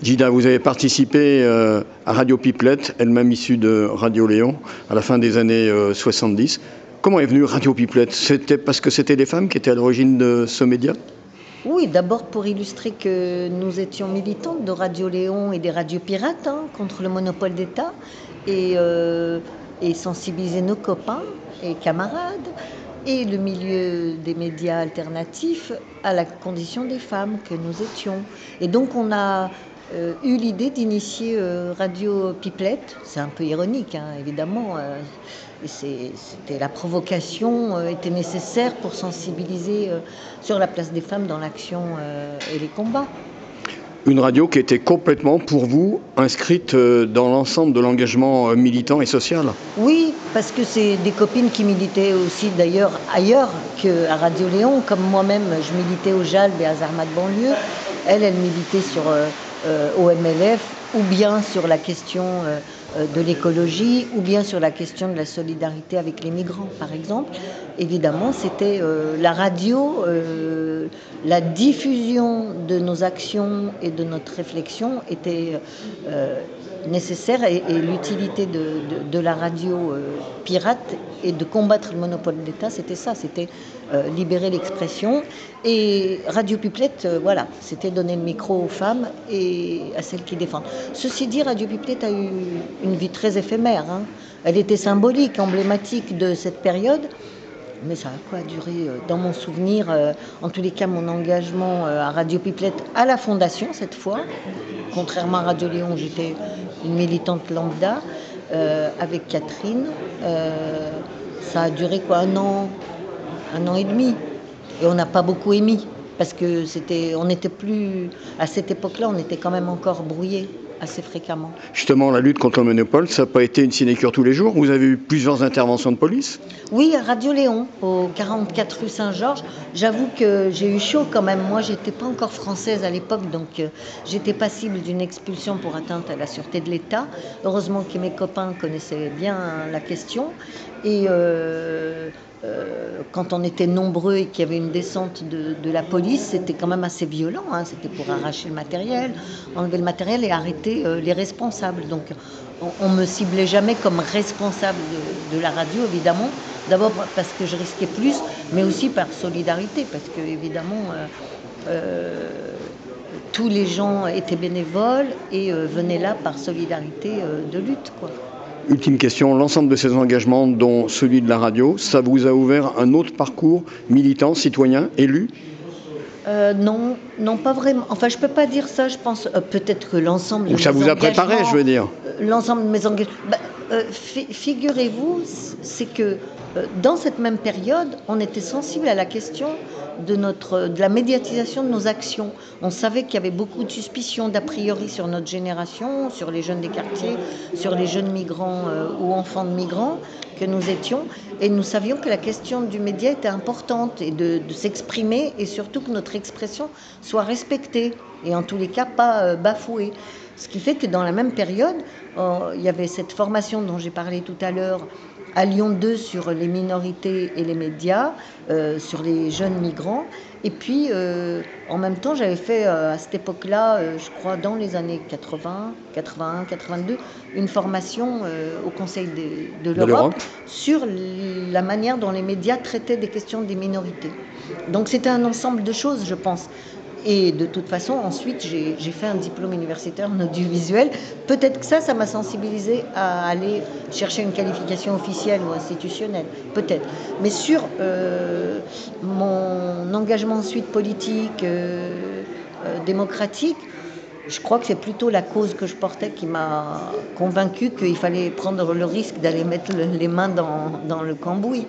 Gilda, vous avez participé à Radio Pipelette, elle-même issue de Radio Léon, à la fin des années 70. Comment est venue Radio Pipelette? C'était parce que c'était des femmes qui étaient à l'origine de ce média? Oui, d'abord pour illustrer que nous étions militantes de Radio Léon et des radios pirates contre le monopole d'État et sensibiliser nos copains et camarades et le milieu des médias alternatifs à la condition des femmes que nous étions. Et donc on a eu l'idée d'initier Radio Pipelette. C'est un peu ironique, évidemment. C'était la provocation était nécessaire pour sensibiliser sur la place des femmes dans l'action et les combats. Une radio qui était complètement, pour vous, inscrite dans l'ensemble de l'engagement militant et social? Oui, parce que c'est des copines qui militaient aussi d'ailleurs ailleurs qu'à Radio Léon. Comme moi-même, je militais au JALB et à Zermatt banlieue. Elle militait au MLF, ou bien sur la question de l'écologie, ou bien sur la question de la solidarité avec les migrants, par exemple. Évidemment, c'était la radio, la diffusion de nos actions et de notre réflexion était nécessaire, et l'utilité de la radio pirate et de combattre le monopole d'État, c'était ça, c'était libérer l'expression. Et Radio Pipelette, voilà, c'était donner le micro aux femmes et à celles qui défendent. Ceci dit, Radio Pipelette a eu une vie très éphémère. Elle était symbolique, emblématique de cette période. Mais ça a duré, dans mon souvenir, en tous les cas, mon engagement à Radio Pipelette, à la Fondation cette fois, contrairement à Radio Léon, j'étais une militante lambda, avec Catherine. Ça a duré un an et demi, et on n'a pas beaucoup émis, parce que on n'était plus, à cette époque-là, on était quand même encore brouillés assez fréquemment. Justement, la lutte contre le monopole, ça n'a pas été une sinécure tous les jours? Vous avez eu plusieurs interventions de police? Oui, à Radio Léon, au 44 rue Saint-Georges. J'avoue que j'ai eu chaud quand même. Moi, j'étais pas encore française à l'époque, donc j'étais passible d'une expulsion pour atteinte à la sûreté de l'État. Heureusement que mes copains connaissaient bien la question. Et quand on était nombreux et qu'il y avait une descente de la police, c'était quand même assez violent. C'était pour arracher le matériel, enlever le matériel et arrêter les responsables. Donc on me ciblait jamais comme responsable de la radio, évidemment. D'abord parce que je risquais plus, mais aussi par solidarité, parce que évidemment tous les gens étaient bénévoles et venaient là par solidarité de lutte, quoi. Ultime question, l'ensemble de ces engagements, dont celui de la radio, ça vous a ouvert un autre parcours militant, citoyen, élu? Non, pas vraiment. Enfin, je peux pas dire ça, je pense. Peut-être que l'ensemble de Ou ça vous a préparé, je veux dire. L'ensemble de mes engagements. Figurez-vous, c'est que dans cette même période, on était sensible à la question de la médiatisation de nos actions. On savait qu'il y avait beaucoup de suspicions, d'a priori sur notre génération, sur les jeunes des quartiers, sur les jeunes migrants ou enfants de migrants que nous étions, et nous savions que la question du média était importante, et de s'exprimer, et surtout que notre expression soit respectée, et en tous les cas pas bafouée. Ce qui fait que dans la même période, il y avait cette formation dont j'ai parlé tout à l'heure, à Lyon 2 sur les minorités et les médias, sur les jeunes migrants. Et puis, en même temps, j'avais fait à cette époque-là, je crois dans les années 80, 81, 82, une formation au Conseil de l'Europe sur la manière dont les médias traitaient des questions des minorités. Donc c'était un ensemble de choses, je pense. Et de toute façon, ensuite, j'ai fait un diplôme universitaire en audiovisuel. Peut-être que ça m'a sensibilisée à aller chercher une qualification officielle ou institutionnelle, peut-être. Mais sur mon engagement ensuite politique, démocratique, je crois que c'est plutôt la cause que je portais qui m'a convaincue qu'il fallait prendre le risque d'aller mettre les mains dans le cambouis.